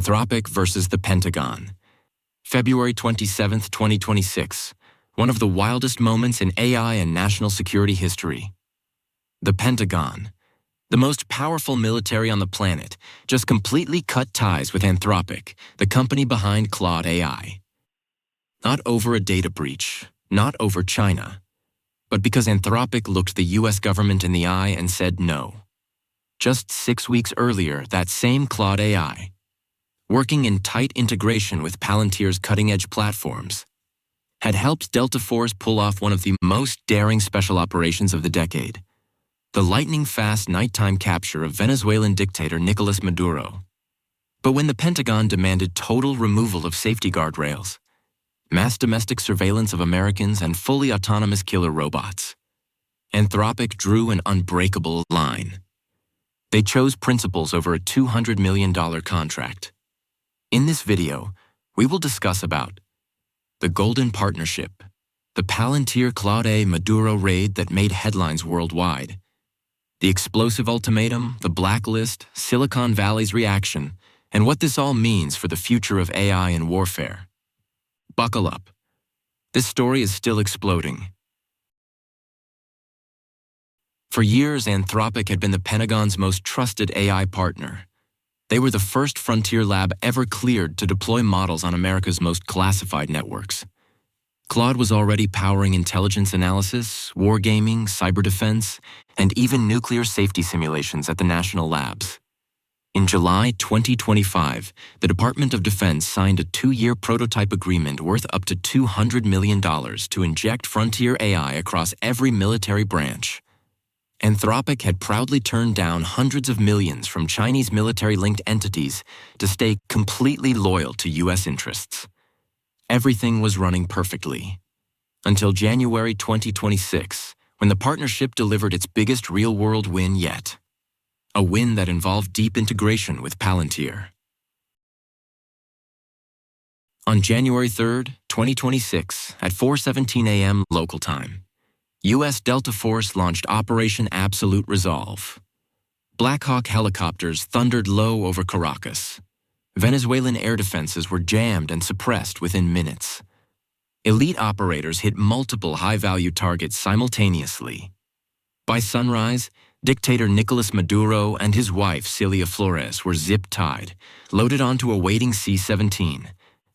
Anthropic versus the Pentagon. February 27, 2026, one of the wildest moments in AI and national security history. The Pentagon, the most powerful military on the planet, just completely cut ties with Anthropic, the company behind Claude AI. Not over a data breach, not over China, but because Anthropic looked the US government in the eye and said no. Just 6 weeks earlier, that same Claude AI, working in tight integration with Palantir's cutting-edge platforms, had helped Delta Force pull off one of the most daring special operations of the decade, the lightning-fast nighttime capture of Venezuelan dictator Nicolas Maduro. But when the Pentagon demanded total removal of safety guardrails, mass domestic surveillance of Americans, and fully autonomous killer robots, Anthropic drew an unbreakable line. They chose principles over a $200 million contract. In this video, we will discuss about the Golden Partnership, the Palantir Claude AI Maduro raid that made headlines worldwide, the explosive ultimatum, the blacklist, Silicon Valley's reaction, and what this all means for the future of AI and warfare. Buckle up. This story is still exploding. For years, Anthropic had been the Pentagon's most trusted AI partner. They were the first frontier lab ever cleared to deploy models on America's most classified networks. Claude was already powering intelligence analysis, wargaming, cyber defense, and even nuclear safety simulations at the national labs. In July 2025, the Department of Defense signed a 2-year prototype agreement worth up to $200 million to inject frontier AI across every military branch. Anthropic had proudly turned down hundreds of millions from Chinese military-linked entities to stay completely loyal to U.S. interests. Everything was running perfectly, until January 2026, when the partnership delivered its biggest real-world win yet. A win that involved deep integration with Palantir. On January 3, 2026, at 4:17 a.m. local time, U.S. Delta Force launched Operation Absolute Resolve. Black Hawk helicopters thundered low over Caracas. Venezuelan air defenses were jammed and suppressed within minutes. Elite operators hit multiple high-value targets simultaneously. By sunrise, Dictator Nicolas Maduro and his wife Celia Flores were zip-tied, loaded onto a waiting C-17,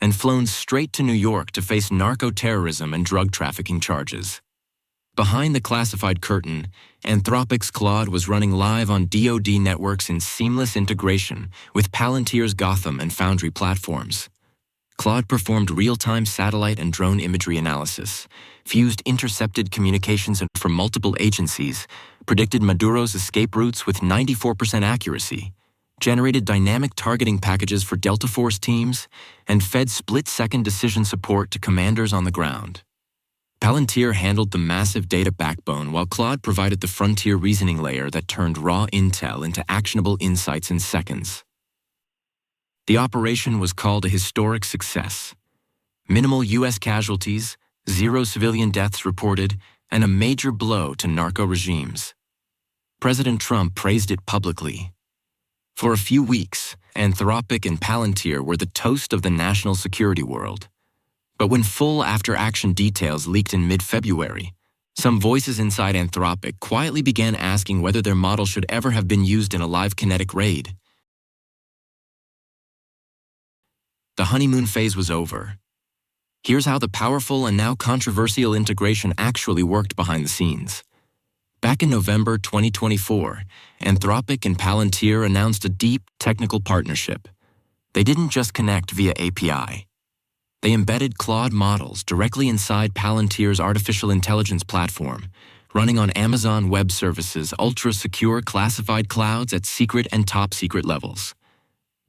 and flown straight to New York to face narco-terrorism and drug trafficking charges. Behind the classified curtain, Anthropic's Claude was running live on DoD networks in seamless integration with Palantir's Gotham and Foundry platforms. Claude performed real-time satellite and drone imagery analysis, fused intercepted communications from multiple agencies, predicted Maduro's escape routes with 94% accuracy, generated dynamic targeting packages for Delta Force teams, and fed split-second decision support to commanders on the ground. Palantir handled the massive data backbone while Claude provided the frontier reasoning layer that turned raw intel into actionable insights in seconds. The operation was called a historic success. Minimal U.S. casualties, 0 civilian deaths reported, and a major blow to narco regimes. President Trump praised it publicly. For a few weeks, Anthropic and Palantir were the toast of the national security world. But when full after-action details leaked in mid-February, some voices inside Anthropic quietly began asking whether their model should ever have been used in a live kinetic raid. The honeymoon phase was over. Here's how the powerful and now controversial integration actually worked behind the scenes. Back in November 2024, Anthropic and Palantir announced a deep technical partnership. They didn't just connect via API. They embedded Claude models directly inside Palantir's artificial intelligence platform, running on Amazon Web Services' ultra-secure classified clouds at secret and top-secret levels.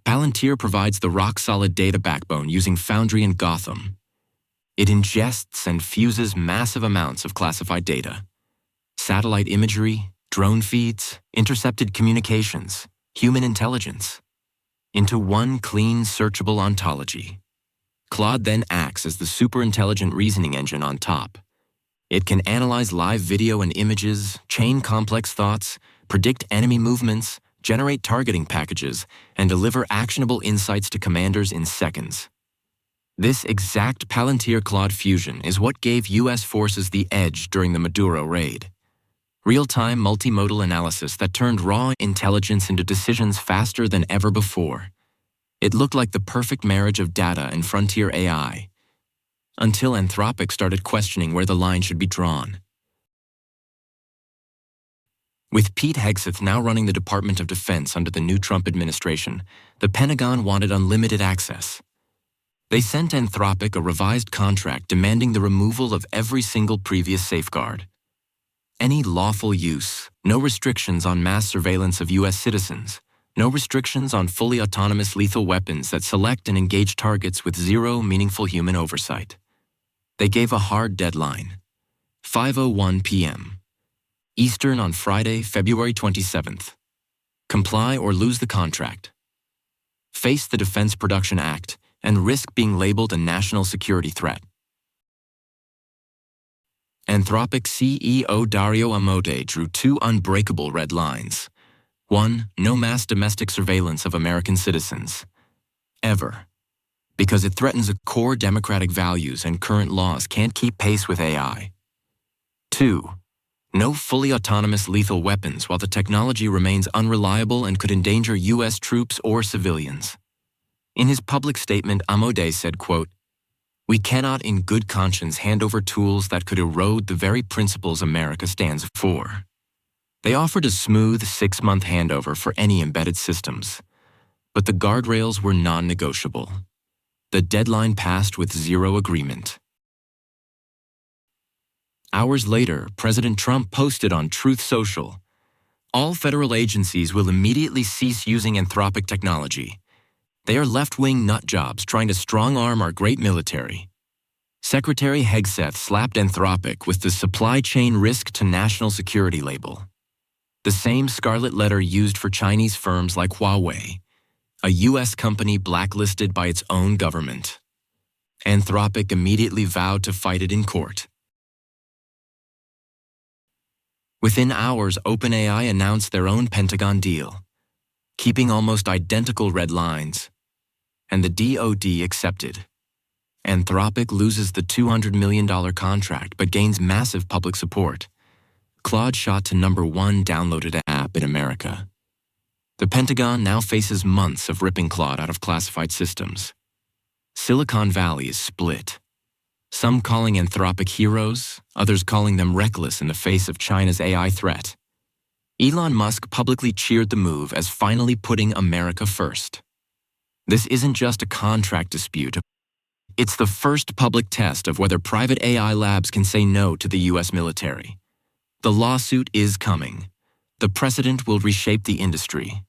Palantir provides the rock-solid data backbone using Foundry and Gotham. It ingests and fuses massive amounts of classified data. Satellite imagery, drone feeds, intercepted communications, human intelligence, into one clean, searchable ontology. Claude then acts as the super-intelligent reasoning engine on top. It can analyze live video and images, chain complex thoughts, predict enemy movements, generate targeting packages, and deliver actionable insights to commanders in seconds. This exact Palantir Claude fusion is what gave U.S. forces the edge during the Maduro raid. Real-time multimodal analysis that turned raw intelligence into decisions faster than ever before. It looked like the perfect marriage of data and frontier AI, until Anthropic started questioning where the line should be drawn. With Pete Hegseth now running the Department of Defense under the new Trump administration, the Pentagon wanted unlimited access. They sent Anthropic a revised contract demanding the removal of every single previous safeguard. Any lawful use, no restrictions on mass surveillance of U.S. citizens, no restrictions on fully autonomous lethal weapons that select and engage targets with zero meaningful human oversight. They gave a hard deadline, 5:01 p.m. Eastern on Friday, February 27th. Comply or lose the contract. Face the Defense Production Act and risk being labeled a national security threat. Anthropic CEO Dario Amodei drew two unbreakable red lines. 1. No mass domestic surveillance of American citizens. Ever. Because it threatens core democratic values and current laws can't keep pace with AI. 2. No fully autonomous lethal weapons while the technology remains unreliable and could endanger U.S. troops or civilians. In his public statement, Amodei said, quote, "We cannot in good conscience hand over tools that could erode the very principles America stands for." They offered a smooth 6-month handover for any embedded systems, but the guardrails were non-negotiable. The deadline passed with zero agreement. Hours later, President Trump posted on Truth Social, "All federal agencies will immediately cease using Anthropic technology. They are left-wing nutjobs trying to strong-arm our great military." Secretary Hegseth slapped Anthropic with the supply chain risk to national security label, the same scarlet letter used for Chinese firms like Huawei, a U.S. company blacklisted by its own government. Anthropic immediately vowed to fight it in court. Within hours, OpenAI announced their own Pentagon deal, keeping almost identical red lines, and the DoD accepted. Anthropic loses the $200 million contract but gains massive public support. Claude shot to #1 downloaded app in America. The Pentagon now faces months of ripping Claude out of classified systems. Silicon Valley is split. Some calling Anthropic heroes, others calling them reckless in the face of China's AI threat. Elon Musk publicly cheered the move as finally putting America first. This isn't just a contract dispute. It's the first public test of whether private AI labs can say no to the U.S. military. The lawsuit is coming. The precedent will reshape the industry.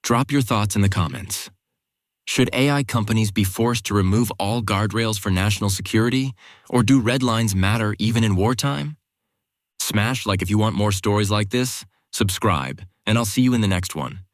Drop your thoughts in the comments. Should AI companies be forced to remove all guardrails for national security, or do red lines matter even in wartime? Smash like if you want more stories like this, subscribe, and I'll see you in the next one.